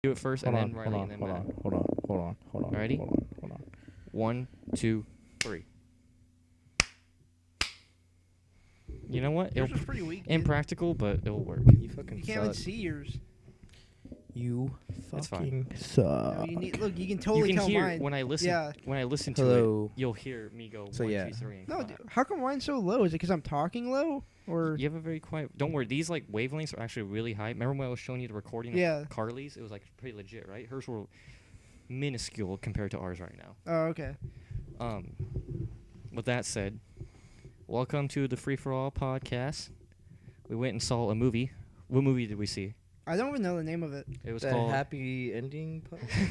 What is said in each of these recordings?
Do it first, and then Riley, and then Matt. Hold on. Ready? Hold on. 1, 2, 3. You know what? Yours was pretty weak. dude. Impractical, but it'll work. You fucking You can't even see yours. You It's fucking No, suck. you need, look, you can totally You can tell hear mine. when I listen. Yeah. When I listen to Hello. it, you'll hear me go So 1, yeah. 2, 3, and No, clap. dude, how come mine's so low? Is it because I'm talking low? Or You have a very quiet. Don't worry. These like wavelengths are actually really high. Remember when I was showing you the recording Yeah. of Carly's? It was like pretty legit, right? Hers were minuscule compared to ours right now. Oh, okay. With that said, welcome to the Free for All podcast. We went and saw a movie. What movie did we see? I don't even know the name of it. It was The called. happy ending.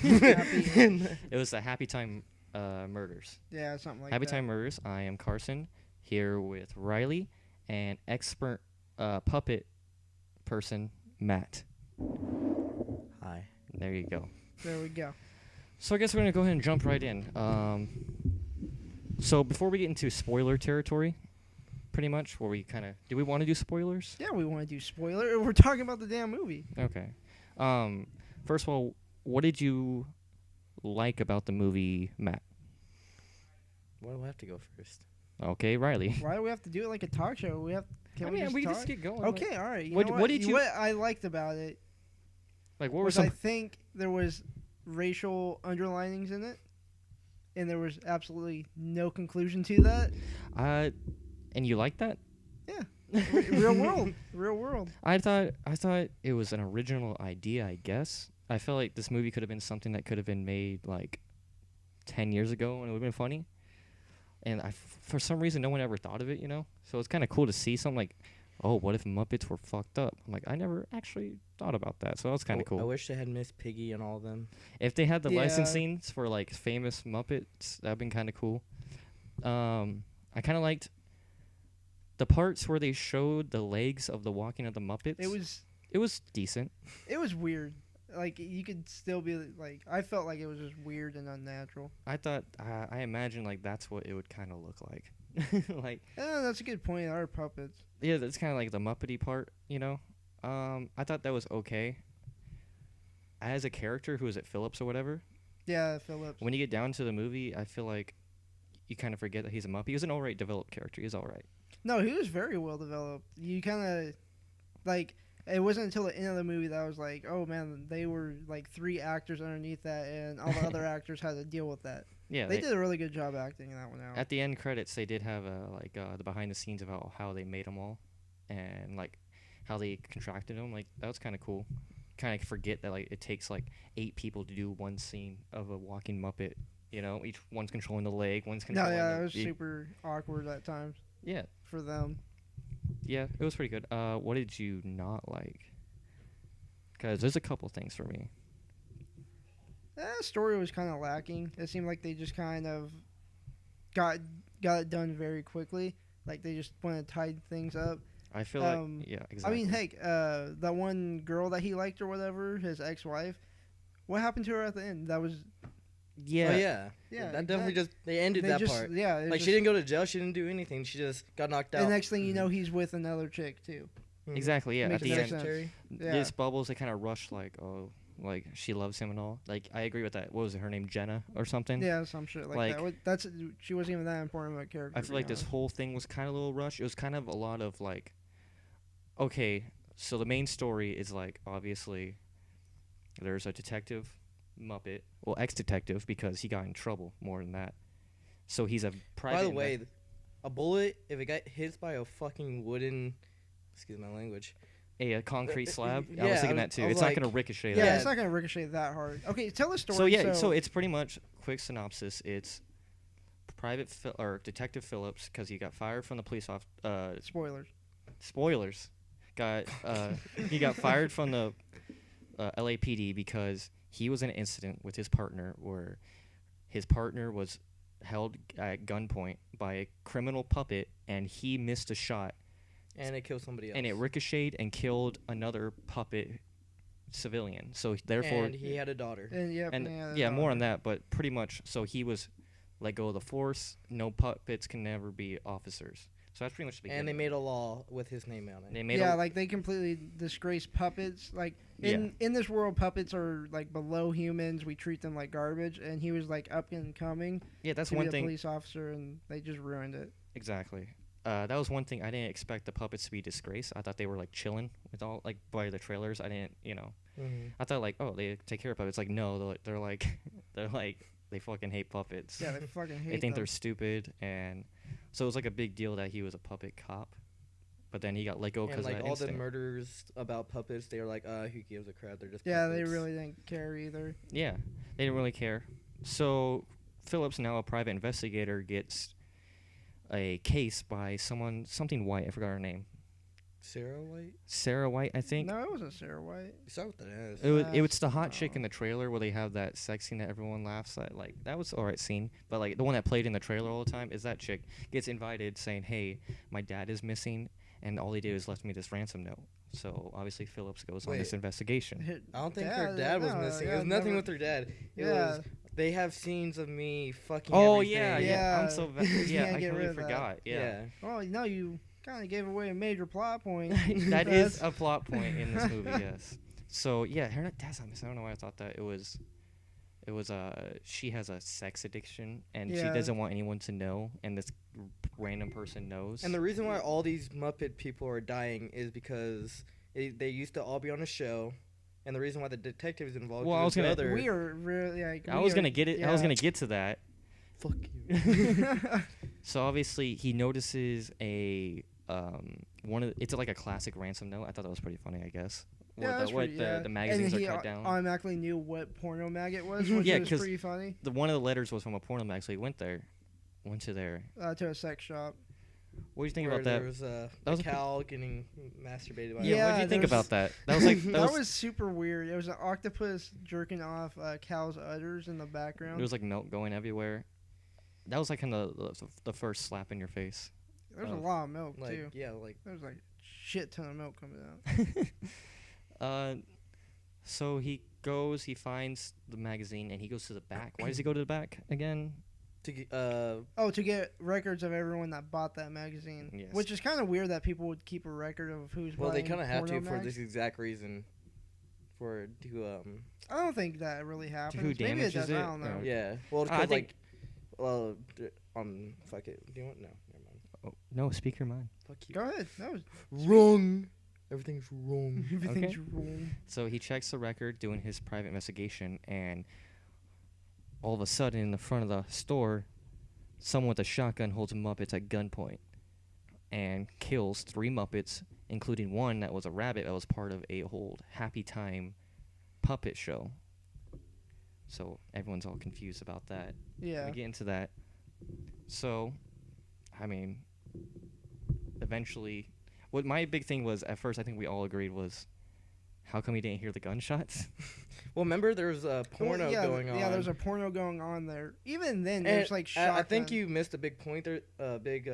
Happy, It was the Happytime Murders. yeah, something like Happytime that. Murders. I am Carson here with Riley and expert puppet person Matt. Hi. There you go. There we go. So I guess we're gonna go ahead and jump right in. So before we get into spoiler territory, pretty much, where we kind of do we want to do spoilers? Yeah, we want to do spoiler. We're talking about the damn movie. Okay. First of all, what did you like about the movie, Matt? Why do I have to go first? Okay, Riley. Why do we have to do it like a talk show? We have. Can I we mean, just we can talk? just get going. Okay, all right. You What- know what did you- What I liked about it Like what were was some? I think there was racial underlinings in it, and there was absolutely no conclusion to that. And you like that? Real world. I thought it was an original idea. I guess I felt like this movie could have been something that could have been made like 10 years ago, and it would have been funny. And for some reason, no one ever thought of it. You know, so it's kind of cool to see something like, oh, what if Muppets were fucked up? I'm like, I never actually thought about that, so that's kind of I cool. wish they had Miss Piggy and all of them. If they had the Yeah. licensing for like famous Muppets, that'd been kind of cool. I kind of liked the parts where they showed the legs of the walking of the Muppets. It was decent. It was weird. Like you could still be like, I felt like it was just weird and unnatural. I thought I imagined like that's what it would kind of look like. Like That's a good point. Our puppets. yeah, that's kind of like the Muppety part, you know. I thought that was okay. As a character, who is it, Phillips or whatever? Yeah, Phillips. When you get down to the movie, I feel like you kind of forget that he's a Muppet. He was an alright developed character. He's alright. No, he was very well developed. You kind of like. It wasn't until the end of the movie that I was like, oh man, they were like 3 actors underneath that, and all the other actors had to deal with that. Yeah, They did a really good job acting that one out. at the end credits, they did have the behind the scenes about how they made them all, and like how they contracted them. Like that was kind of cool. Kind of forget that like it takes like 8 people to do one scene of a walking Muppet. You know, each one's controlling the leg, one's No, controlling. yeah, the, it was super awkward at times Yeah, for them. yeah, it was pretty good. What did you not like? Because there's a couple things for me. The story was kind of lacking. It seemed like they just kind of got it done very quickly. Like they just wanted to tie things up. I feel like yeah, exactly. I mean, heck, that one girl that he liked or whatever, his ex-wife. What happened to her at the end? That was yeah, Oh, yeah. Yeah, That definitely just they ended they that just, part. Yeah, it Like was she didn't go to jail. She didn't do anything. She just got knocked out. The next thing you know, he's with another chick too. Mhm. exactly. Yeah, Makes at the no end, sense. Secretary. Yeah. this Bubbles, they kind of rushed like, oh, like she loves him and all. Like I agree with that. What was it, her name, Jenna or something? Yeah, some shit like, Like- that. That's she wasn't even that important of a character. I to feel be like this honest. whole thing was kind of a little rushed. It was kind of a lot of like, okay, so the main story is like obviously there's a detective Muppet, well, ex-detective because he got in trouble more than that. So he's a private. By the way, a bullet, if it got hit by a fucking wooden, excuse my language. a concrete slab. I yeah, was thinking I that too. was It's like- not gonna ricochet Yeah, that. it's not gonna ricochet that hard. Okay, tell the story. So yeah, so it's pretty much quick synopsis. It's private or Detective Phillips because he got fired from the police off. spoilers. Spoilers. Got he got fired from the LAPD because he was in an incident with his partner where his partner was held at gunpoint by a criminal puppet and he missed a shot And it killed somebody else. and it ricocheted and killed another puppet civilian. So therefore, And he had a daughter. And yeah, more on that, but pretty much, so he was let go of the force. No puppets can never be officers. So that's pretty much the beginning. And they made a law with his name on it. They made yeah, a, like they completely disgrace puppets. Like in this world, puppets are like below humans. We treat them like garbage, and he was like up and coming. yeah, that's to one be a thing. police officer, and they just ruined it. Exactly. That was one thing I didn't expect the puppets to be disgraced. I thought they were like chilling with all like by the trailers. I didn't, Mm-hmm. I thought like, oh, they take care of puppets. Like no, they're like they're like they fucking hate puppets. Yeah, they fucking hate They think them. they're stupid, and so it was like a big deal that he was a puppet cop. But then he got let go And because like of that all the instinct. murders about puppets, they were like, who gives a crap? They're just Yeah, they puppets. really didn't care either. Yeah, they didn't really care. So Phillips, now a private investigator, gets a case by something White. I forgot her name. Sarah White? Sarah White, I think. No, it wasn't Sarah White. You start with an S. It was the hot chick No. in the trailer where they have that sex scene that everyone laughs at. Like that was alright scene, but like the one that played in the trailer all the time is that chick gets invited saying, "Hey, my dad is missing, and all he did was left me this ransom note." So obviously Phillips goes on this Wait. investigation. I don't think her dad was no, missing. yeah, It was nothing never- with her dad. It Yeah. was, they have scenes of me fucking Oh everything. yeah. I'm Yeah. so You yeah. can't I get rid completely of that. forgot. Yeah. Oh, no, you kind of gave away a major plot point. That is That's- a plot point in this movie, yes. So yeah, her dad's not missing. I don't know why I thought that. It was she has a sex addiction and she Yeah. doesn't want anyone to know, and this random person knows. And the reason why all these Muppet people are dying is because they used to all be on a show, and the reason why the detective is involved Well, I was is the gonna- other. We are really like. I was gonna get it. I was gonna get to that. Fuck you. So obviously he notices a it's like a classic ransom note. I thought that was pretty funny. I guess. Yeah, that's pretty, yeah. The magazines and are he cut down. automatically knew what porno mag it was, which Yeah, was 'cause pretty funny. The one of the letters was from a porno mag, so he went to there. To a sex shop. What do you think Where about that? there was a was a cow getting masturbated by. Yeah, what Yeah, do you think there's- about that? That was like That was super weird. It was an octopus jerking off cow's udders in the background. there was like milk going everywhere. That was like kind of the first slap in your face. There's a lot of milk like too. yeah, like There's like shit ton of milk coming out. So he finds the magazine, and he goes to the back. Why does he go to the back again? to get, Oh, to get records of everyone that bought that magazine. Yes. Which is kind of weird that people would keep a record of who's well, they buying kind of have to porno for mags. this exact reason. For to I don't think that really happens. who Maybe it damages does. it, I don't know. or- yeah. Well, I because think- like, well, fuck it. Do you want no? Never mind. Oh, no, speak your mind. Fuck you. Go ahead. That was Wrong. Everything's wrong. everything's wrong. So he checks the record, doing his private investigation, and all of a sudden, in the front of the store, someone with a shotgun holds Muppets at gunpoint and kills 3 Muppets, including one that was a rabbit that was part of a old Happytime puppet show. So everyone's all confused about that. Yeah. We get into that. So, I mean, eventually, what my big thing was at first, I think we all agreed was, how come he didn't hear the gunshots? Well, remember there was a porno Well, yeah, going on. Yeah, there's a porno going on there. Even then, And there's like shotgun. I think you missed a big point there, big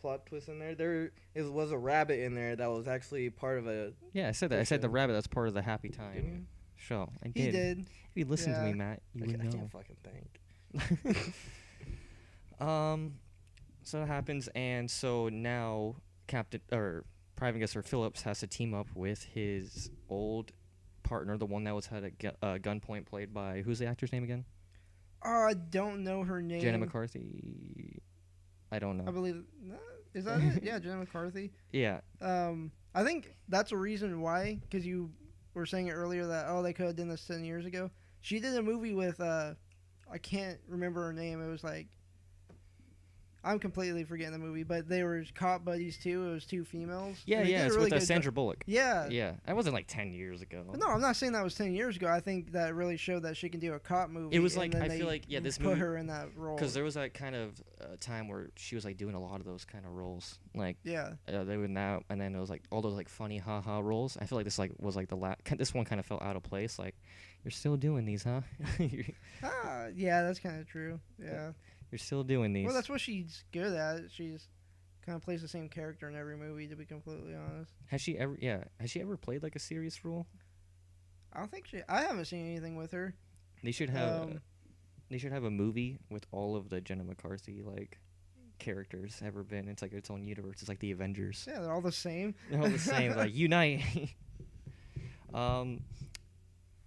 plot twist in there. Was a rabbit in there that was actually part of a. Yeah, I said that. I said the show. rabbit that's part of the Happy Didn't Time show. I He did. did. If you listen to Yeah. me, Matt, you you? would I know. can't fucking think. So that happens, and so now Private Investigator Phillips has to team up with his old partner, the one that was had a gunpoint, played by, who's the actor's name again? I don't know her name. Jenna McCarthy. I don't I know. believe. Is that it? Yeah, Jenna McCarthy. Yeah, I think that's a reason why, because you were saying it earlier that they could have done this 10 years ago. She did a movie with I can't remember her name. It was like, I'm completely forgetting the movie, but they were cop buddies too. It was 2 females. yeah, And they yeah. did a It's really with good Sandra Bullock. Yeah. Yeah, that wasn't like 10 years ago. No, I'm not saying that was 10 years ago. I think that really showed that she can do a cop movie. It was and like, then I they feel like, yeah, this put movie, her in that role. because there was that kind of time where she was like doing a lot of those kind of roles, like Yeah. they would now, and then it was like all those like funny haha roles. I feel like this like was like this one kind of felt out of place. Like, you're still doing these, huh? Yeah, that's kind of true. Yeah. You're still doing these. Well, that's what she's good at. She's kind of plays the same character in every movie, to be completely honest. Has she ever played like a serious role? I don't think I haven't seen anything with her. They should have Um, they should have a movie with all of the Jenna McCarthy like characters ever been. It's like its own universe. It's like the Avengers. Yeah, they're all the same. They're all the same. Like unite.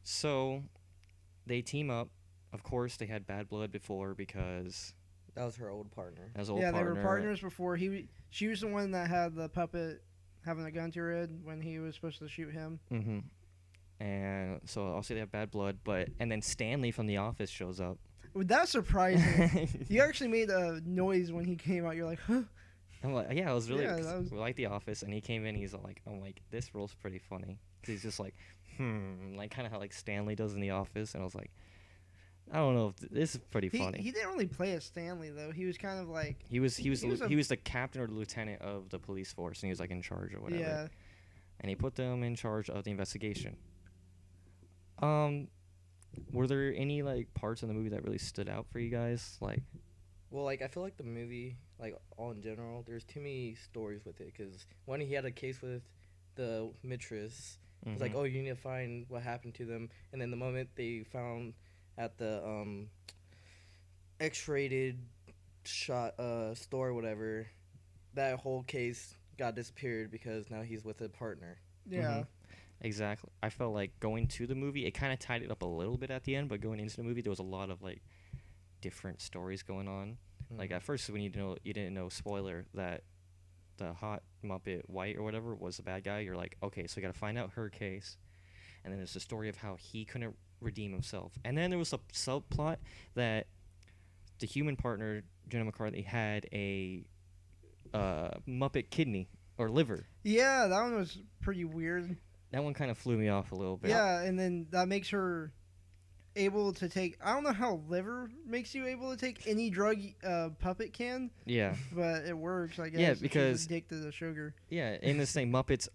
So they team up. Of course, they had bad blood before because That was her old partner. as old Yeah, partner. they were partners before. She was the one that had the puppet having a gun to her head when he was supposed to shoot him. Mm-hmm. And so I'll say they have bad blood, and then Stanley from The Office shows up. Well, that's surprising. You actually made a noise when he came out. You're like, huh? I'm like, yeah, I was really. Yeah, 'cause that was- we like The Office, and he came in. He's like, I'm like, this role's pretty funny. 'Cause he's just like, like kind of how like Stanley does in The Office, and I was like, I don't know if this is pretty funny. He didn't really play as Stanley though. He was kind of like He was he was the captain or the lieutenant of the police force, and he was like in charge or whatever. yeah. And he put them in charge of the investigation. Were there any like parts in the movie that really stood out for you guys? Like, Well, like I feel like the movie, like all in general, there's too many stories with it. Cause one, he had a case with the mistress. It's like, mhm. oh, you need to find what happened to them. And then the moment they found at the X-rated store or whatever, that whole case got disappeared because now he's with a partner. Yeah. Mhm. Exactly. I felt like going to the movie, it kind of tied it up a little bit at the end, but going into the movie, there was a lot of like different stories going on. Like at first, when you didn't know, spoiler, that the hot Muppet White or whatever was the bad guy. You're like, okay, so you got to find out her case, and then there's the story of how he couldn't redeem himself, and then there was a subplot that the human partner Jenna McCarthy had a Muppet kidney or liver. Yeah, that one was pretty weird. That one kind of flew me off a little bit. Yeah, and then that makes her able to take. I don't know how liver makes you able to take any drug puppet can, Yeah. but it works. I guess. Yeah, if she's because- addicted to sugar. Yeah, in this thing, Muppets,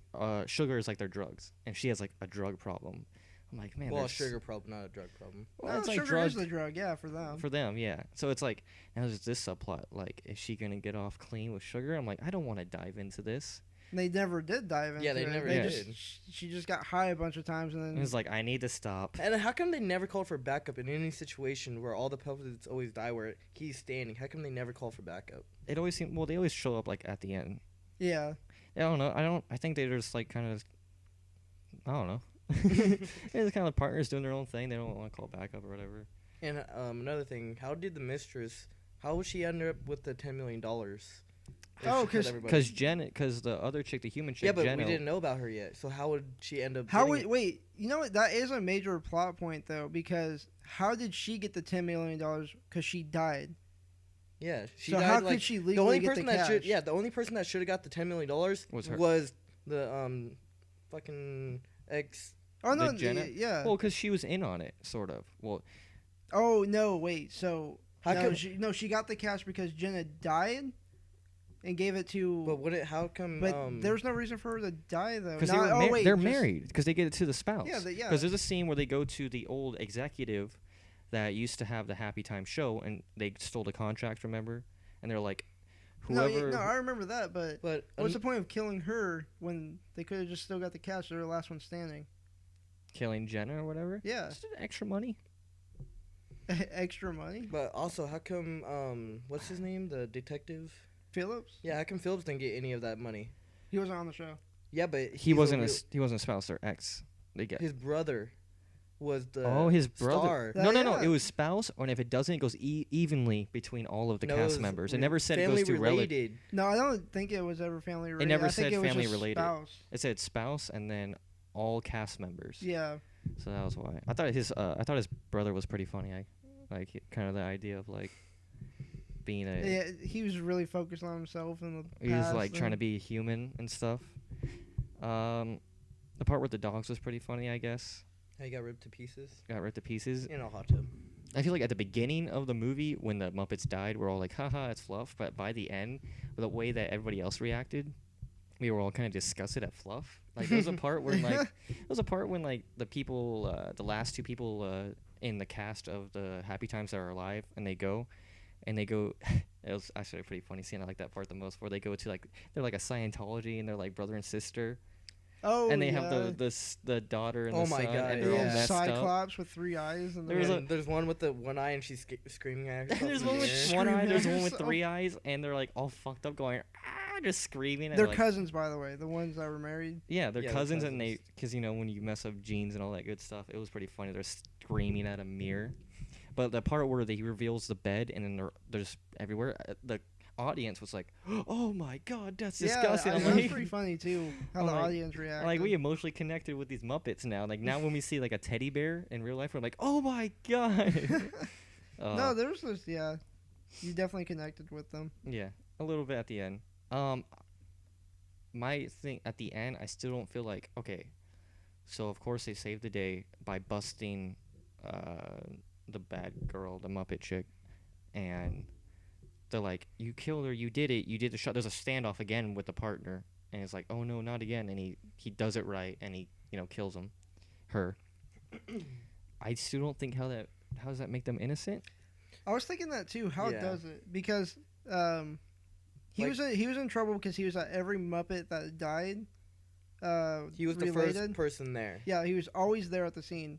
sugar is like their drugs, and she has like a drug problem. I'm like, man, Well, a that's- sugar problem, not a drug problem. Well, No, it's like sugar drug is the drug. Yeah, for them. for them, yeah. So it's like now there's this subplot, like, is she gonna get off clean with sugar? I'm like, I don't want to dive into this. They never did dive into Yeah, they it. never did. She just got high a bunch of times, and And then it's like, I need to stop. And how come they never called for backup in any situation where all the puppets always die where he's standing? How come they never call for backup? It always seems, well, they always show up like at the end. yeah. I don't know. I think they're just like kind of, I don't know. They're kind of partners doing their own thing. They don't want to call backup or whatever. And another thing, how did the mistress? How would she end up with the $10 million? Oh, Because the other chick, the human chick, yeah, but Jenna, we didn't know about her yet. So how would she end up? How getting would it? wait? You know what? That is a major plot point though, because how did she get the $10 million? Because she died. Yeah, she So died. how like, could she the legally only get person the that cash? should, yeah, the only person that should have got the $10 million Was her. was the fucking ex. Oh no, The Jenna? yeah. Well, because she was in on it, sort of. Well, Oh no, wait. So How come? she got the cash because Jenna died, and gave it to. But would it? How come? But there's no reason for her to die though. because Not- oh, wait, they're just- married because they get it to the spouse. Yeah, yeah. Because there's a scene where they go to the old executive that used to have the Happytime show, and they stole the contract. Remember? And they're like, No, whoever. no, I remember that. But But what's the point of killing her when they could have just still got the cash? They're the last one standing. Killing Jenna or whatever. Yeah, Just extra money. extra money. But also, how come? What's his name? The detective. Phillips. Yeah, how come Phillips didn't get any of that money? He wasn't on the show. Yeah, but He wasn't a spouse or ex. They get. his brother was the. Oh, his brother. star. No, no, no. Yeah. It was spouse, and if it doesn't, it goes evenly between all of the No, it cast was members. It re- never said it family goes to relative. related. No, I don't think it was ever family related. never I think said it was family just related. Spouse. It said spouse and then all cast members. Yeah. So that was why. I thought his brother was pretty funny. Kind of the idea of like being a. Yeah, he was really focused on himself and the He was past like trying to and- be human and stuff. The part with the dogs was pretty funny, I guess. How he got ripped to pieces Got ripped to pieces. in a hot tub. I feel like at the beginning of the movie, when the Muppets died, we're all like, haha, it's fluff. But by the end, the way that everybody else reacted, we were all kind of disgusted at fluff. Like, there was a part where, the people, the last two people in the cast of the Happy Times that are alive, and they go, it was actually a pretty funny scene. I like that part the most, where they go to, like, they're like a Scientology, and they're like brother and sister. Oh, and they yeah. have the daughter and Oh the my son, God, and they're all yeah. messed up. Cyclops with 3 eyes. And There's one with the one eye and she's screaming at herself. There's in one the with air. one eye. There's one with Herself. 3 eyes, and they're like all fucked up, going just screaming. And They're like, cousins, by the way. The ones that were married. yeah, they're Yeah, they're cousins, and they, cousins. because when you mess up genes and all that good stuff, it was pretty funny. They're screaming at a mirror, but the part where he reveals the bed and then they're just everywhere, the audience was like, "Oh my god, that's disgusting!" Yeah, I'm that was like, pretty funny too. How I'm the like- audience reacted. like we emotionally connected with these Muppets now. Like now when we see like a teddy bear in real life, we're like, "Oh my god!" No, there was this. Yeah, you definitely connected with them. Yeah, a little bit at the end. My thing at the end, I still don't feel like okay. So of course they saved the day by busting the bad girl, the Muppet chick, and they're like, "You killed her. You did it. You did the shot." There's a standoff again with the partner, and it's like, "Oh no, not again!" And he does it right, and he kills her. I still don't think how does that make them innocent? I was thinking that too. How Yeah. does it? Because he Like- was in trouble because he was at every Muppet that died. He was the related. first person there. Yeah, he was always there at the scene.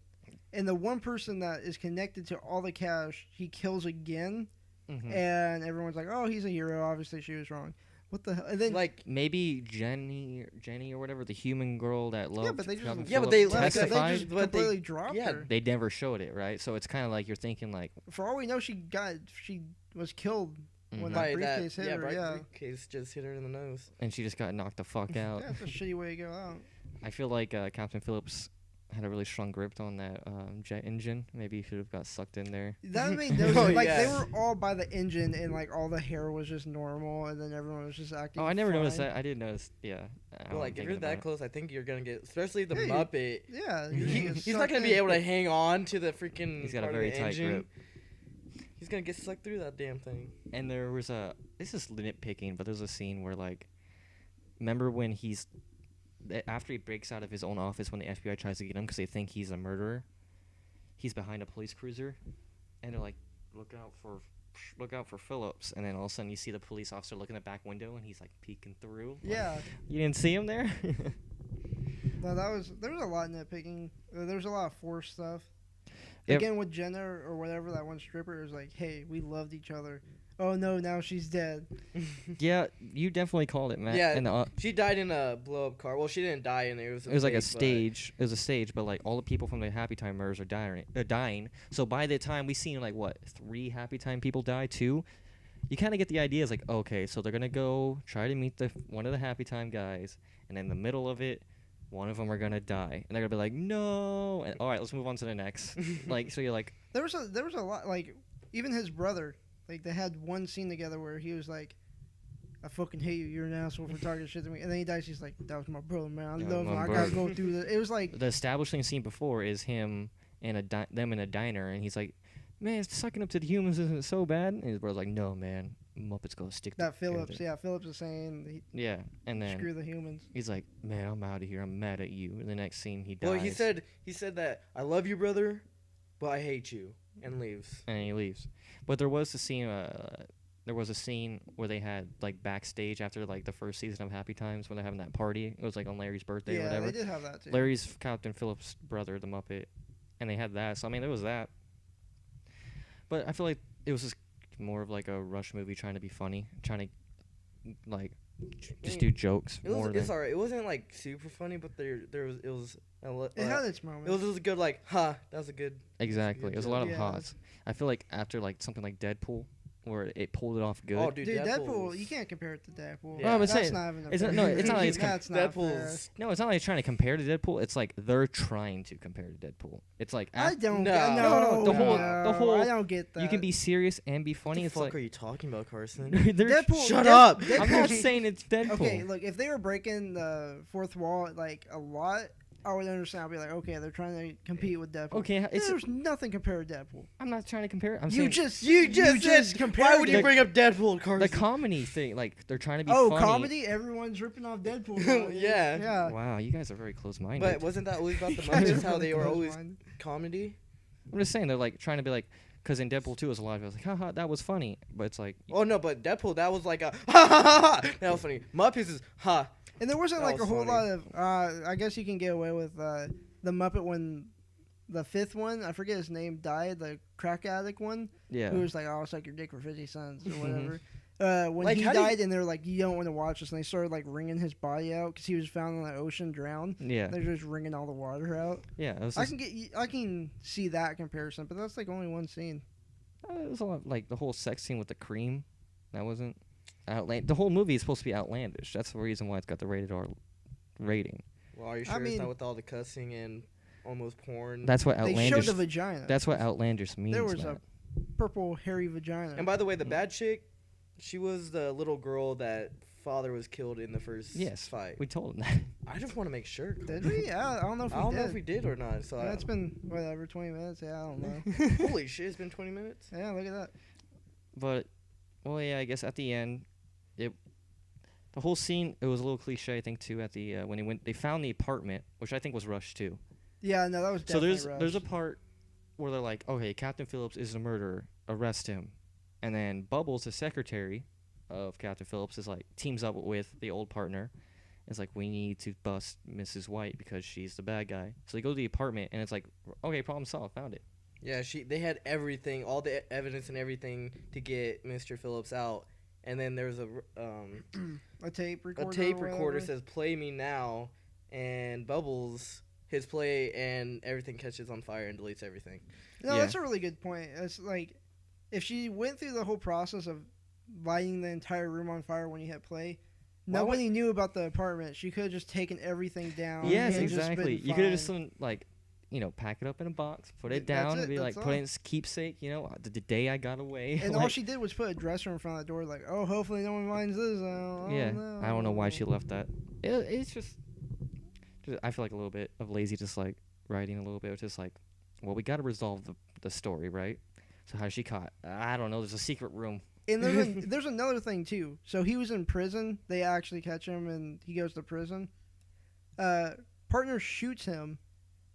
And the one person that is connected to all the cash, he kills again, Mm-hmm. and everyone's like, "Oh, he's a hero." Obviously, she was wrong. What the hell? And then Like Maybe Jenny or whatever, the human girl that loved. but they just- Calvin Yeah, but Phillips they- like, they testified. just but they- completely dropped yeah, her. They never showed it, right? So it's kind of like you're thinking like, For all we know, she was killed when Mhm. that by briefcase hit her. Yeah, briefcase just hit her in the nose. and she just got knocked the fuck out. yeah, it's a shitty way to go out. I feel like Captain Phillips had a really strong grip on that jet engine. Maybe he should have got sucked in there. That made no Oh, sense. Like yeah. they were all by the engine, and like all the hair was just normal, and then everyone was just acting. Oh, I never noticed fine. that. I did notice. Yeah. But like, if you're that close, I think you're gonna get, especially the Yeah, you- Muppet. Yeah, He- you're gonna get He's not sucked gonna be in. able to hang on to the freaking. He's got a part of very the tight engine. grip. He's gonna get sucked through that damn thing. And there was this is nitpicking, but there's a scene where like, remember when after he breaks out of his own office when the FBI tries to get him because they think he's a murderer, he's behind a police cruiser, and they're like, look out for Phillips, and then all of a sudden you see the police officer look in the back window and he's like peeking through. Like, Yeah, you didn't see him there? no, there was a lot of nitpicking. There was a lot of forced stuff. Yep. Again, with Jenna or whatever, that one stripper is like, "Hey, we loved each other." Oh no, now she's dead. Yeah, you definitely called it, Matt. Yeah, And She died in a blow up car. Well, she didn't die in there. it was like a stage. It was a stage, but like all the people from the Happytime murders are dying. So by the time we seen like what 3 Happytime people die, 2, you kind of get the idea. It's like, okay, so they're gonna go try to meet one of the Happytime guys, and in the middle of it, one of them are gonna die, and they're gonna be like, no, and all right, let's move on to the next. Like, so you're like, There was a lot, like even his brother. Like they had one scene together where he was like, "I fucking hate you. You're an asshole for talking shit to me." And then he dies. He's like, "That was my brother, man. I Yeah, love him. my I gotta brother." go through this." It was like, the establishing scene before is him and them in a diner, and he's like, man, sucking up to the humans isn't so bad. And his brother's like, no, man, Muppets gonna stick that together. Phillips. Yeah, Phillips is saying, Yeah, and then "Screw the humans." he's like, man, I'm out of here. I'm mad at you. And the next scene, he dies. Well, he said that I love you, brother, but I hate you, and leaves. and he leaves. But there was a scene. Where they had like backstage after like the first season of Happy Times when they're having that party. It was like on Larry's birthday or Yeah, whatever. they did have that too. Larry's Captain Phillips' brother, the Muppet, and they had that. So I mean, there was that. But I feel like it was just more of like a Rush movie trying to be funny, trying to like just do jokes more It's than. alright. It wasn't like super funny, but it was It had its moments. it was a good like, that was a good. Exactly. It was a lot of Yeah. hots. I feel like after like something like Deadpool, where it pulled it off good. Oh, dude, Dude, Deadpool. Deadpool, you can't compare it to Deadpool. Yeah. No, I'm That's saying- not even. A it's not- fair no, it's not like it's That's not fair. Deadpool's. No, it's not like trying to compare to Deadpool. It's like they're trying to compare to Deadpool. It's like I don't. No. get, No, no, the whole- no, the whole- I don't get that. you can be serious and be What funny. the It's fuck like are you talking about, Carson? they're Deadpool. Shut up. I'm not saying it's Deadpool. Okay, look, if they were breaking the fourth wall like a lot, I would understand. I'd be like, okay, they're trying to compete with Deadpool. Okay, There's nothing compared to Deadpool. I'm not trying to compare it. I'm You saying just said, compared. why would you the- bring up Deadpool, Carson? the comedy thing. Like they're trying to be Oh, funny. comedy! Everyone's ripping off Deadpool. now. Yeah. Yeah. Wow, you guys are very close-minded. But wasn't that always about the You guys Muppets? are How they were really always close-minded. comedy? I'm just saying they're like trying to be like, because in Deadpool 2, it was a lot of it was like, haha, that was funny. But it's like, Oh no, but Deadpool that was like a ha ha ha ha. That was funny. Muppets is ha. And there wasn't That like a was whole funny. lot of. I guess you can get away with the Muppet when the fifth one, I forget his name, died. The crack addict one, Yeah. who was like, "Oh, I'll suck your dick for 50 cents" or whatever. When Like, he how do you- died, and they're like, "You don't want to watch this," and they started like wringing his body out because he was found in the ocean, drowned. Yeah. They're just wringing all the water out. Yeah. It was, I just, I can see that comparison, but that's like only one scene. it was a lot like the whole sex scene with the cream. That wasn't outland. The whole movie is supposed to be outlandish. That's the reason why it's got the rated R rating. Well, are you I sure it's mean- not with all the cussing and almost porn? That's what They showed outlandish. the vagina. That's what outlandish means. There was Matt. a purple hairy vagina. And by the way, the bad chick, she was the little girl that father was killed in the first Yes, fight. we told him that. I just want to make sure. Did we? I don't know if we I don't did. know if we did or not. So Yeah, it's been whatever 20 minutes. Yeah, I don't know. holy shit, it's been 20 minutes. Yeah, look at that. But, well, yeah, I guess at the end, the whole scene, it was a little cliche, I think, too. At the when they found the apartment, which I think was rushed too. Yeah, no, that was So definitely there's a rushed. part where they're like, okay, Captain Phillips is a murderer, arrest him, and then Bubbles, the secretary of Captain Phillips, is like teams up with the old partner. It's like, we need to bust Mrs. White because she's the bad guy. So they go to the apartment, and it's like, okay, problem solved, found it. Yeah, they had everything, all the evidence and everything to get Mr. Phillips out. And then there's a tape recorder. tape or recorder whatever. says "Play me now," and Bubbles hits play, and everything catches on fire and deletes everything. No, Yeah. that's a really good point. It's like if she went through the whole process of lighting the entire room on fire when you hit play, Why nobody knew about the apartment. She could have just taken everything down. Yes, and just exactly. been You could have just fine. done, like, pack it up in a box, put it That's down, it, and be like, that's put it all. in its keepsake, the day I got away. And like, all she did was put a dresser in front of the door, like, oh, hopefully no one finds this out. yeah, Oh, I don't know why no. she left that. It's just, I feel like a little bit of lazy, just like writing a little bit. It's just like, well, we got to resolve the story, right? So how's she caught? I don't know. There's a secret room. And there's another thing too. So he was in prison. They actually catch him, and he goes to prison. Partner shoots him.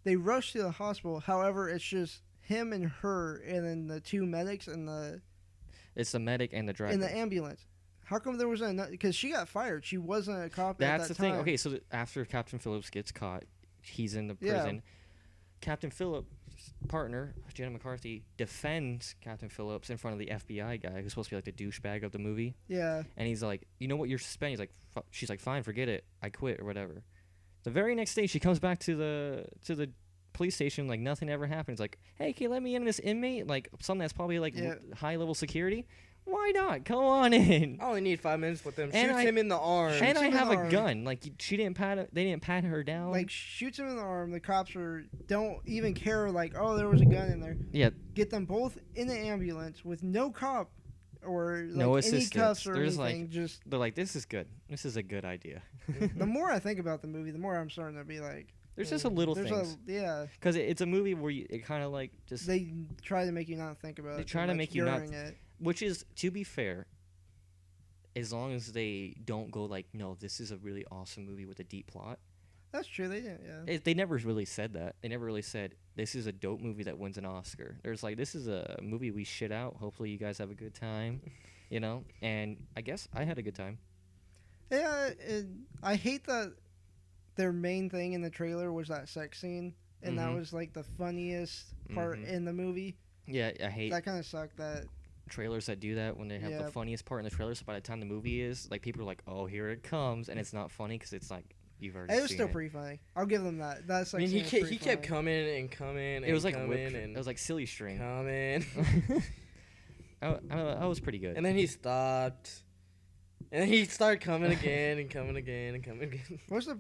They rush to the hospital. However, it's just him and her, and then the two medics and It's the medic and the driver. in the ambulance. How come there wasn't? Because she got fired. She wasn't a cop That's at the that thing. time. Okay, so after Captain Phillips gets caught, he's in the Yeah. prison. Captain Phillips' partner, Jenna McCarthy, defends Captain Phillips in front of the FBI guy who's supposed to be like the douchebag of the movie. Yeah. And he's like, you know what, you're suspended. He's like, she's like, fine, forget it. I quit or whatever. The very next day, she comes back to the police station like nothing ever happened. It's like, hey, can you let me in this inmate? Like something that's probably like Yeah. high level security. Why not? Come on in. I only need 5 minutes with them. And Shoots him in the arm. Shoots And I him in have the a arm. gun. Like she didn't they didn't pat her down. Like shoots him in the arm. The cops don't even care. Like, oh, there was a gun in there. yeah, Get them both in the ambulance with no cop or like No any assistance. cuffs or They're just anything. Just they're like, this is good. This is a good idea. the more I think about the movie, the more I'm starting to be like, There's just a little there's things yeah. because it's a movie where it kind of like just They try to make you not think about They it. try too to much make you not during it. which is, to be fair, as long as they don't go like, no, this is a really awesome movie with a deep plot. That's true. They didn't. Yeah. They never really said that. They never really said this is a dope movie that wins an Oscar. There's like, this is a movie we shit out. Hopefully you guys have a good time, And I guess I had a good time. Yeah. I hate that their main thing in the trailer was that sex scene, and that Mhm. was like the funniest part Mhm. in the movie. Yeah, I hate That kind of sucked. That trailers that do that when they have Yeah. the funniest part in the trailer. So by the time the movie is, like, people are like, oh, here it comes, and it's not funny because it's like you've already. it was seen still it. pretty funny. I'll give them that. That's I like mean, he kept coming and coming. It was and like coming whipped. and It was like silly string. coming, I was pretty good. and then he stopped, and then he started coming again and coming again and coming again. What's the?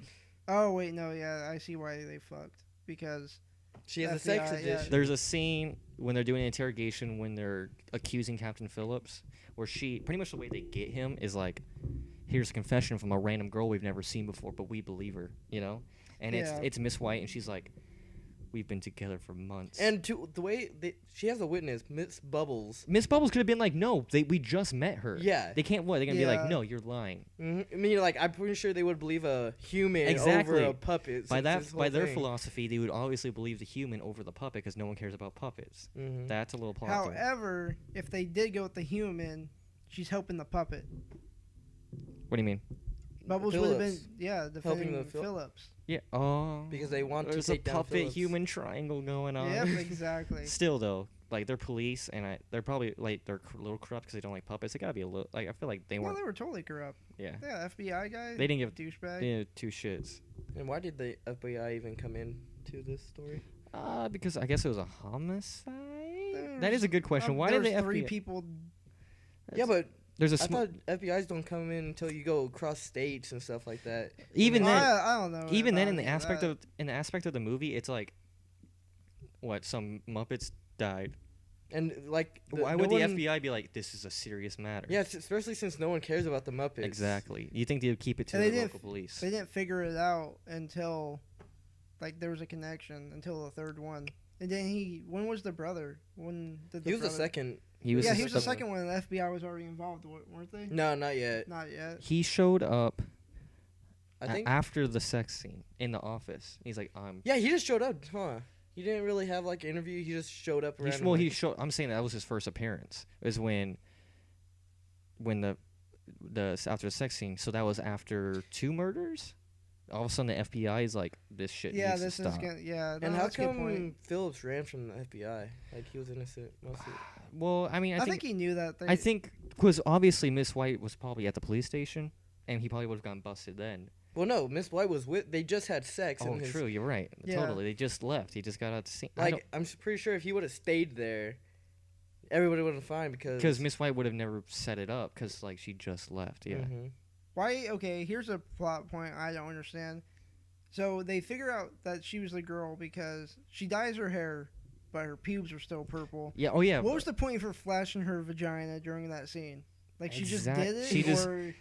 Oh wait, no, yeah, I see why they fucked because She has a FBI, sex yeah. addiction. There's a scene when they're doing an interrogation when they're accusing Captain Phillips, where she pretty much the way they get him is like, here's a confession from a random girl we've never seen before, but we believe her, And Yeah. it's Miss White, and she's like, we've been together for months. And the way she has a witness, Miss Bubbles. Miss Bubbles could have been like, no, we just met her. Yeah. They can't what? They're gonna be Yeah. like, no, you're lying. I mean, like, I'm pretty sure they would believe a human Exactly. over a puppet. By since this by whole their thing. philosophy, they would obviously believe the human over the puppet because no one cares about puppets. Mhm. That's a little plot. thing. However, if they did go with the human, she's helping the puppet. What do you mean? Bubbles would have been Phillips. defending the Phillips. Yeah. Oh. Because they want to There's a take down puppet Phillips. human triangle going on. Yep, exactly. Still though, like they're police, and they're probably like they're a little corrupt because they don't like puppets. They gotta be a little like I feel like they No, weren't. they were totally corrupt. Yeah. Yeah, FBI guy. They didn't give douchebag. they didn't two shits. And why did the FBI even come in to this story? Because I guess it was a homicide. That There's- is a good question. Why there did the was three FBI? people? Yeah, but There's a I thought FBI's don't come in until you go across states and stuff like that. even Well, then. I don't know. Even then, about in the any aspect that. of the movie, it's like, what some Muppets died. And like, Why would the FBI be like, this is a serious matter? Yeah, especially since no one cares about the Muppets. Exactly. You think they'd keep it to And the they local police? they didn't figure it out until, like, there was a connection until the third one. And then when was the brother? When did the He was the brother- second. He was Yeah, the he was the second second one. And the FBI was already involved, weren't they? No, not yet. Not yet. He showed up I think. after the sex scene in the office. He's like, Yeah, he just showed up, huh? He didn't really have like an interview. He just showed up. randomly. I'm saying that was his first appearance. Is when the after the sex scene. So that was after 2 murders. All of a sudden, the FBI is like, this shit Yeah, needs this to is stop. gonna. Yeah, no, And how that's a good point. come Phillips ran from the FBI? Like he was innocent mostly. Well, I mean, I think he knew that. I think because obviously Miss White was probably at the police station, and he probably would have gotten busted then. Well, no, Miss White was with. They just had sex. Oh, and his, true. You're right. Yeah. Totally. They just left. He just got out the scene. Like I'm pretty sure if he would have stayed there, everybody would have been fine Because Miss White would have never set it up because like she just left. Yeah. Mhm. why. Okay, here's a plot point I don't understand. So they figure out that she was the girl because she dyes her hair, but her pubes are still purple. Yeah. Oh yeah. What was the point for flashing her vagina during that scene? Like she just did it, She just- or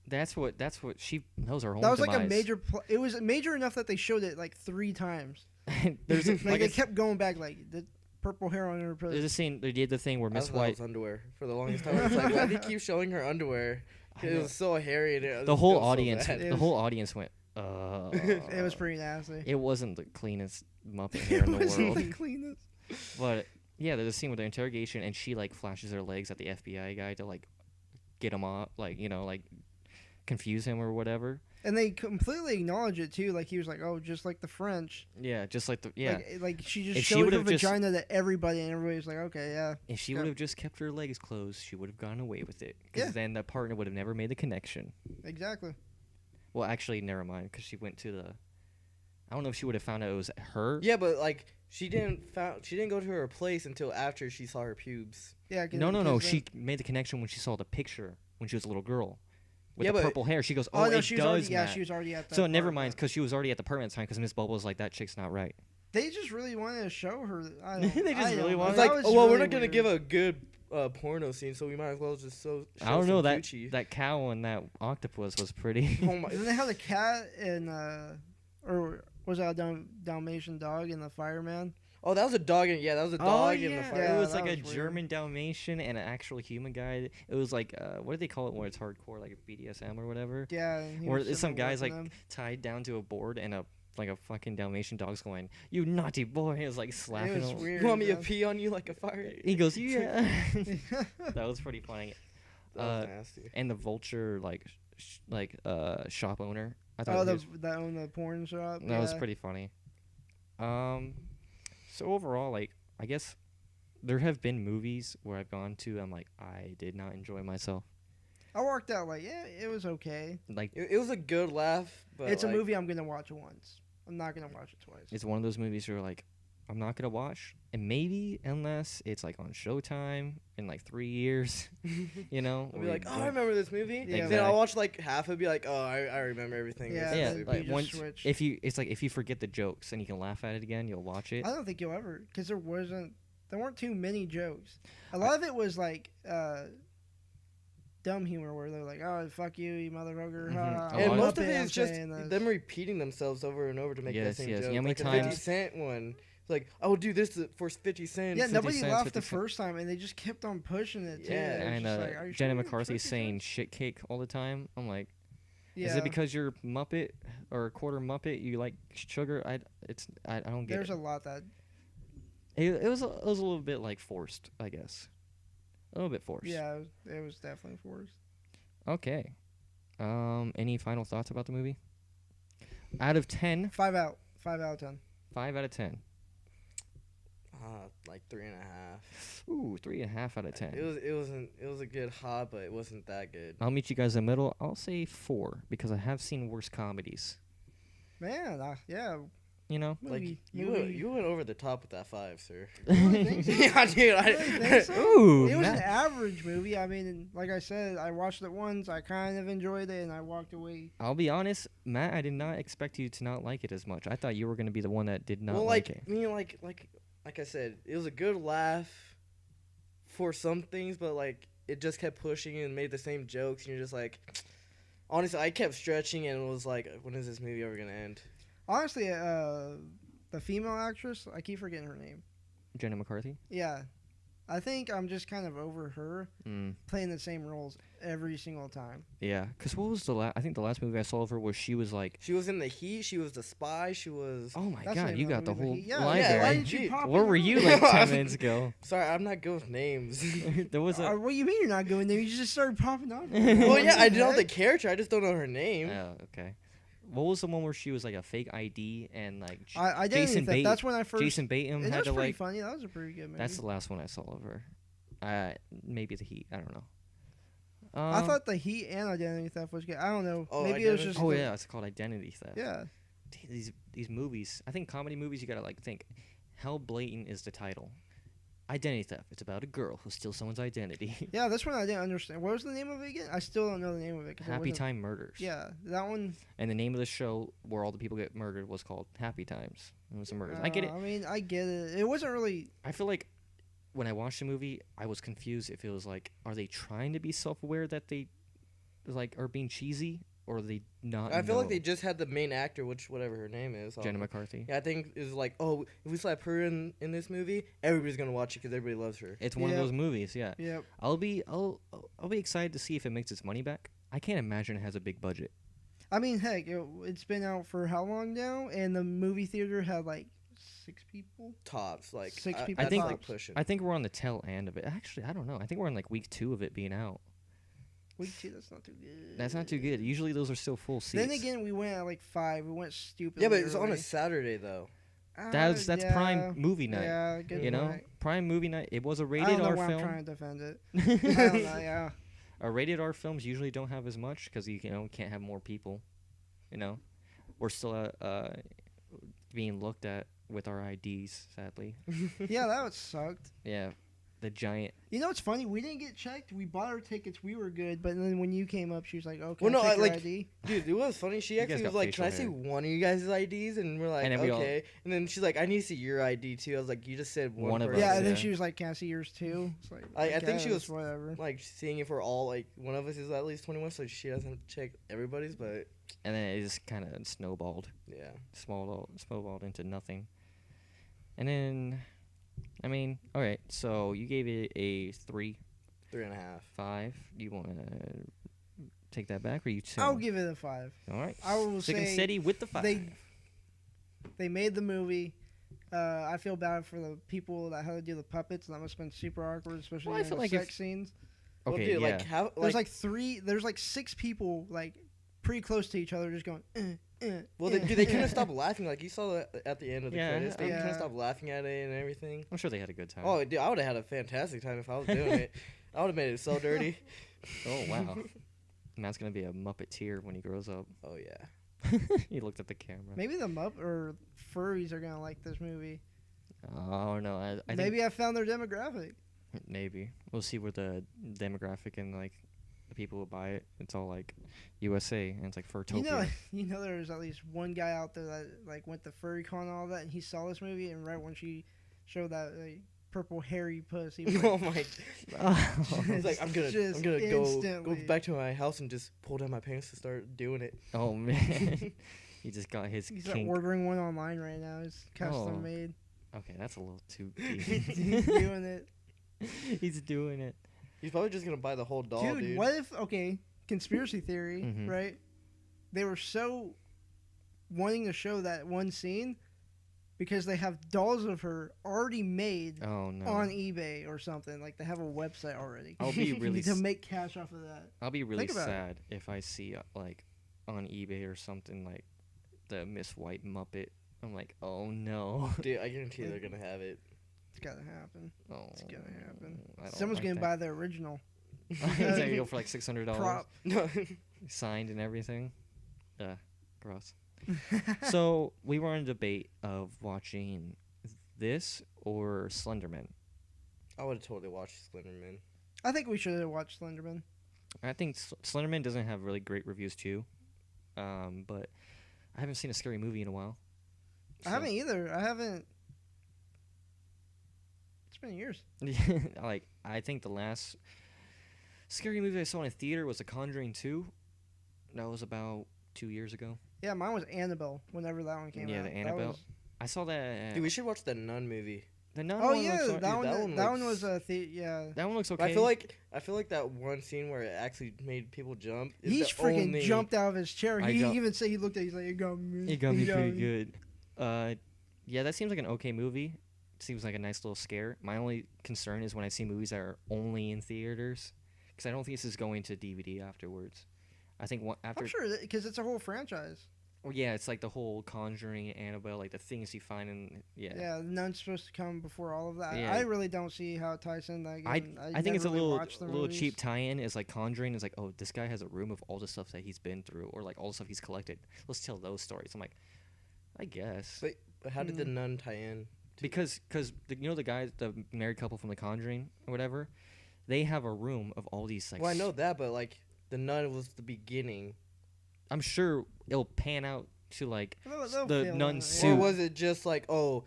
That's what she knows her whole that was like a demise. major. It was major enough that they showed it like 3 times. There's Like like they kept going back, like the purple hair on her. there's a scene. They did the thing where I Miss thought it White. was underwear for the longest time. I was like, why do you keep showing her underwear? I It know. was so hairy. And it The whole feels so audience. bad. The whole audience went. It was pretty nasty. It wasn't the cleanest Muppet hair in the wasn't world. the cleanest. But yeah, there's a scene with the interrogation, and she like flashes her legs at the FBI guy to like get him off, like like confuse him or whatever. And they completely acknowledge it too. Like he was like, "Oh, just like the French." Yeah, just like the yeah. Like she just If she showed her would've just- vagina to everybody, and everybody was like, "Okay, yeah." If she Yeah. would have just kept her legs closed, she would have gone away with it. Because Yeah. then the partner would have never made the connection. Exactly. Well, actually, never mind. Because she went to the. I don't know if she would have found out it was her. Yeah, but like she didn't go to her place until after she saw her pubes. Yeah. No. She made the connection when she saw the picture when she was a little girl. With Yeah, the but- purple hair, she goes, Oh, "Oh, no, it she was does already. Yeah, match." she was already at that. So never part, mind, but because she was already at the apartment at the time. Because Miss Bubble was like, "That chick's not right." they just really wanted to show her. I They don't, just I really don't know. wanted- It's That like, was well, we're really not gonna weird. give a good porno scene, so we might as well just show I don't know some that Gucci. that cow and that octopus was pretty. Oh my! Didn't they have a cat and or was that a Dalmatian dog and the fireman? Oh, that was a dog. Yeah, that was a dog in the fire. Yeah, it was that like a was weird. German Dalmatian and an actual human guy. It was like what do they call it when it's hardcore, like a BDSM or whatever? Yeah. and he Or was some sitting guys like whipping them. tied down to a board and a fucking Dalmatian dog's going, "You naughty boy!" It was like slapping It was him. weird. You want me to man. pee on you like a fire? He goes, "Yeah." That was pretty funny. That was nasty. And the vulture shop owner. I thought Oh, he was that owned the porn shop. that was yeah. pretty funny. So overall, like, I guess there have been movies where I've gone to, I'm like, I did not enjoy myself. I walked out like, yeah, it was okay. Like, It was a good laugh, but It's a like, movie I'm gonna watch once. I'm not gonna watch it twice. it's one of those movies where, like, I'm not going to watch. And maybe unless it's, like, on Showtime in, like, 3 years, you know? I'll where be like, you oh, I don't- remember this movie. Yeah. Then I'll Exactly. watch like half and be like, oh, I remember everything. Yeah, This Yeah, is then the you like, just once, switch. if you forget the jokes and you can laugh at it again, you'll watch it. I don't think you'll ever, because there weren't too many jokes. A lot of it was like dumb humor where they're like, "Oh, fuck you, you motherfucker!" Mhm. ha, A and lot most Muppet, of it I'm is just saying this." them repeating themselves over and over to make Yes, that same yes. joke. You know how many like a 50 times- Cent one. It's like, I will do this for 50 cents. Yeah, 50 nobody cents, laughed 50 the cent. first time, and they just kept on pushing it too. Yeah. It was And just like, "Are you Jenna sure it's McCarthy 50 saying cents?" shit cake all the time. I'm like, Yeah. is it because you're Muppet or a quarter Muppet? You like sugar? I don't get There's it. a lot that It was a little bit like forced, I guess. A little bit forced. yeah, it was definitely forced. Okay. Any final thoughts about the movie? Out of 10, 5 out of 10. 5 out of 10. Like 3.5. Ooh, 3.5 out of 10. It was a good hot, but it wasn't that good. I'll meet you guys in the middle. I'll say 4 because I have seen worse comedies. Man, yeah. You know? Movie, You went over the top with that 5, sir. Really think so? Yeah, dude. Really think so? Ooh, It was an Matt. average movie. I mean, like I said, I watched it once. I kind of enjoyed it, and I walked away. I'll be honest, Matt, I did not expect you to not like it as much. I thought you were going to be the one that did not Well, like it. I mean, like I said, it was a good laugh for some things, but like it just kept pushing and made the same jokes, and you're just like, honestly, I kept stretching and was like, when is this movie ever gonna end? Honestly, the female actress, I keep forgetting her name. Jenna McCarthy? Yeah. I think I'm just kind of over her Mm. playing the same roles every single time. Yeah, because what was the last... I think the last movie I saw of her was she was like... She was in The Heat. She was the spy. She was. Oh my That's god, the you name got of the whole movie. Yeah, library. yeah, why didn't you Gee, pop Where in were earlier? you like 10 minutes ago? Sorry, I'm not good with names. There was a... What do you mean you're not going there? You just started popping on. Well, yeah, I know the Heck? character. I just don't know her name. Oh, okay. What was the one where she was like a fake ID and like I didn't Jason think that. Bate- That's when I first. Jason Bateman And that had was to pretty like... funny. That was a pretty good movie. That's the last one I saw of her. Maybe The Heat. I don't know. I thought The Heat and Identity Theft was good. I don't know. Oh, Maybe it was Identity- just. Oh the- yeah, it's called Identity Theft. Yeah. These movies. I think comedy movies you gotta like think. How blatant is the title? Identity theft. It's about a girl who steals someone's identity. Yeah, that's one I didn't understand. What was the name of it again? I still don't know the name of it. 'Cause it wasn't- Happytime Murders. Yeah, that one. And the name of the show where all the people get murdered was called Happy Times. It was a murders. I get it. I mean, I get it. It wasn't really. I feel like when I watched the movie, I was confused if it was like, are they trying to be self-aware that they like are being cheesy, or are they not? I feel like know? they just had the main actor, which whatever her name is. Jenna McCarthy. Yeah, I think is like, oh, if we slap her in this movie, everybody's gonna watch it because everybody loves her. It's one of Yep. those movies. Yeah. Yep. I'll be excited to see if it makes its money back. I can't imagine it has a big budget. I mean, heck, it's been out for how long now? And the movie theater had like 6 people. Tops, like 6 I, people that's think- like tops. pushing. I think we're on the tail end of it. Actually, I don't know. I think we're in like week 2 of it being out. Week 2, that's not too good. That's not too good. Usually those are still full seats. Then again, we went at like 5. We went stupid. Yeah, but it's on a Saturday though. that's prime movie night. Yeah, good You know, point. prime movie night. It was a I rated don't know R why I'm film. trying to defend it. I don't know, yeah. Rated R films usually don't have as much because you know can't have more people. You know, we're still being looked at with our IDs. Sadly, Yeah, that would sucked. yeah, the giant. You know what's funny? We didn't get checked. We bought our tickets. We were good. But then when you came up, she was like, "Okay, Well, no, check your like- ID." Dude, it was funny. She You guys actually was got like, "Can I facial see hair. one of you guys' IDs?" And we're like, And then we all- "Okay." And then she's like, "I need to see your ID too." I was like, "You just said one, One of person." Yeah, us, and then yeah. she was like, "Can I see yours too?" It's like, I think she guess, was- whatever. Like seeing if we're all like one of us is at least 21, so she doesn't check everybody's. But And then it just kind of snowballed, yeah, snowballed into nothing. And then, I mean, all right. So you gave it a 3, 3.5. 5. You want to take that back, or you? I'll give it a 5. All right. I will Sick and say steady with the 5. They made the movie. I feel bad for the people that had to do the puppets. That must have been super awkward, especially Well, I in feel the like sex if- scenes. Well, Okay, dude, yeah. like how There's like, like 3. There's like 6 people like pretty close to each other, just going. well, dude, they couldn't stop laughing. Like you saw that at the end of the Yeah, credits, they yeah. couldn't stop laughing at it and everything. I'm sure they had a good time. Oh, dude, I would have had a fantastic time if I was doing it. I would have made it so dirty. Oh, wow. Matt's gonna be a Muppeteer when he grows up. Oh yeah. He looked at the camera. Maybe the furries are gonna like this movie. Oh no, I think Maybe I found their demographic. maybe we'll see where the demographic and like the people who buy it. It's all like USA and it's like Furtopia. You know, there's at least one guy out there that like went to furry con and all that, and he saw this movie, and right when she showed that purple hairy puss, he was Oh like, my. He's like, I'm gonna Just go instantly. back to my house and just pull down my pants to start doing it. Oh man, he just got his he's kink. ordering one online right now. It's Oh. custom made. Okay, that's a little too He's deep. doing it, He's doing it. He's probably just gonna buy the whole doll, dude. What if conspiracy theory, Mhm. right? They were so wanting to show that one scene because they have dolls of her already made Oh no. on eBay or something. Like they have a website already. I'll be really to make cash off of that. I'll be really Think about it. sad if I see like on eBay or something like the Miss White Muppet. I'm like, oh no. Dude, I guarantee they're gonna have it. It's gotta happen. Oh, It's gonna happen. I don't Someone's like gonna that. buy the original It's gonna go for like $600 prop. No. signed and everything. Gross. So we were in a debate of watching this or Slenderman. I would have totally watched Slenderman. I think we should have watched Slenderman. I think Slenderman doesn't have really great reviews too, but I haven't seen a scary movie in a while. I haven't either. I haven't. It's been years. Like I think the last scary movie I saw in a theater was The Conjuring 2. That was about 2 years ago. Yeah, mine was Annabelle. Whenever that one came out. Yeah, the That Annabelle. was- I saw that. Dude, we should watch the Nun movie. The Nun Oh one yeah, looks that that one. one That looks- one was a yeah. that one looks But okay. I feel like that one scene where it actually made people jump. Is He the freaking only- jumped out of his chair. I He got- even said he looked at. He's like, "It got me. It got me pretty good. Yeah, that seems like an okay movie. Seems like a nice little scare. My only concern is when I see movies that are only in theaters, because I don't think this is going to DVD afterwards. I think after. I'm sure because it's a whole franchise. Well, yeah, it's like the whole Conjuring, Annabelle, like the things you find in. Yeah. Yeah, the Nun's supposed to come before all of that. Yeah. I really don't see how it ties in that. Again. I think it's a never really little watched the little movies. cheap tie-in. Is like Conjuring is like, oh, this guy has a room of all the stuff that he's been through, or like all the stuff he's collected. Let's tell those stories. I'm like, I guess. But how did the Nun tie in? Because you know the guys, the married couple from The Conjuring or whatever, they have a room of all these like. Well, I know that, but like the Nun was the beginning. I'm sure it'll pan out to like They'll the fail nun on it, suit. Or was it just like, oh,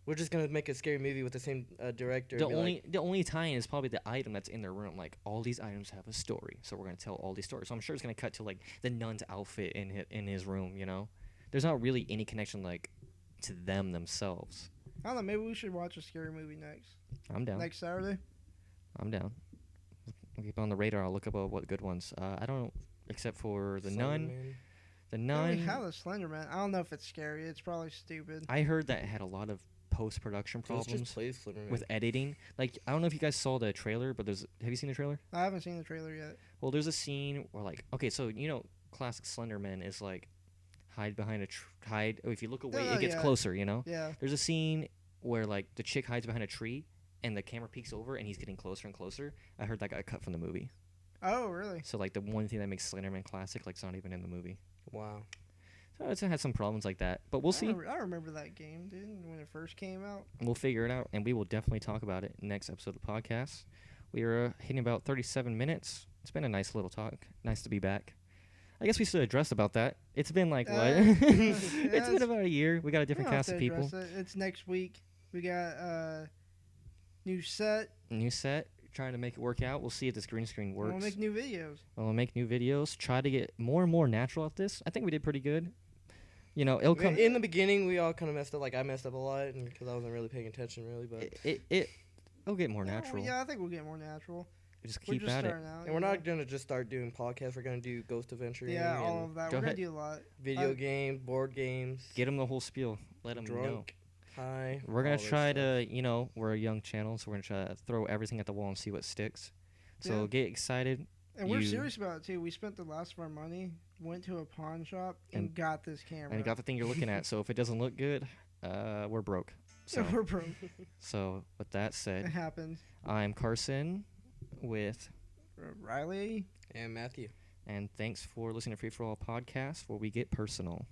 we're just gonna make a scary movie with the same director? the and be only like, the only tie-in is probably the item that's in their room. Like all these items have a story, so we're gonna tell all these stories. So I'm sure it's gonna cut to like the nun's outfit in his room. You know, there's not really any connection like to them themselves. I don't know. Maybe we should watch a scary movie next I'm down. next Saturday. I'm down. I'll keep on the radar. I'll look up what good ones. I don't except for the Nun. Slenderman. The We Nun. have a Slender Man. I don't know if it's scary. It's probably stupid. I heard that it had a lot of post-production So let's problems just play Slenderman. with editing. Like I don't know if you guys saw the trailer, but have you seen the trailer? I haven't seen the trailer yet. Well, there's a scene where like okay, so you know, classic Slenderman is like hide behind hide. If you look away, Oh, it gets yeah. closer. You know. Yeah. There's a scene where like the chick hides behind a tree and the camera peeks over and he's getting closer and closer. I heard that got cut from the movie. Oh, really? So like the one thing that makes Slenderman classic, like it's not even in the movie. Wow. So it's had some problems like that, but we'll see. I remember that game, dude, when it first came out. We'll figure it out, and we will definitely talk about it next episode of the podcast. We are hitting about 37 minutes. It's been a nice little talk. Nice to be back. I guess we should address about that. It's been like what? It's been it's- about a year. We got a We different don't have cast to of people. address it. It's next week. We got new set. New set. Trying to make it work out. We'll see if this green screen works. We'll make new videos. We'll make new videos. Try to get more and more natural at this. I think we did pretty good. You know, it'll come. In the beginning, we all kind of messed up. Like I messed up a lot because I wasn't really paying attention, really. But It'll get more Oh, natural. yeah, I think we'll get more natural. Just We're keep just at it. starting out. and we're not gonna just start doing podcasts. We're gonna do ghost adventuring. Yeah, all and of that. Go We're gonna ahead. do a lot. video Uh, games, board games. Get them the whole spiel. Let them know. drunk, high. We're gonna all this try stuff. to, you know, we're a young channel, so we're gonna try to throw everything at the wall and see what sticks. So Yeah. get excited. And we're you- serious about it too. We spent the last of our money, went to a pawn shop, and And- got this camera. And you got the thing you're looking at. So if it doesn't look good, we're broke. So So, we're broke. so with that It said, happens. I'm Carson with, Riley. And Matthew. and thanks for listening to Free for All podcast, where we get personal.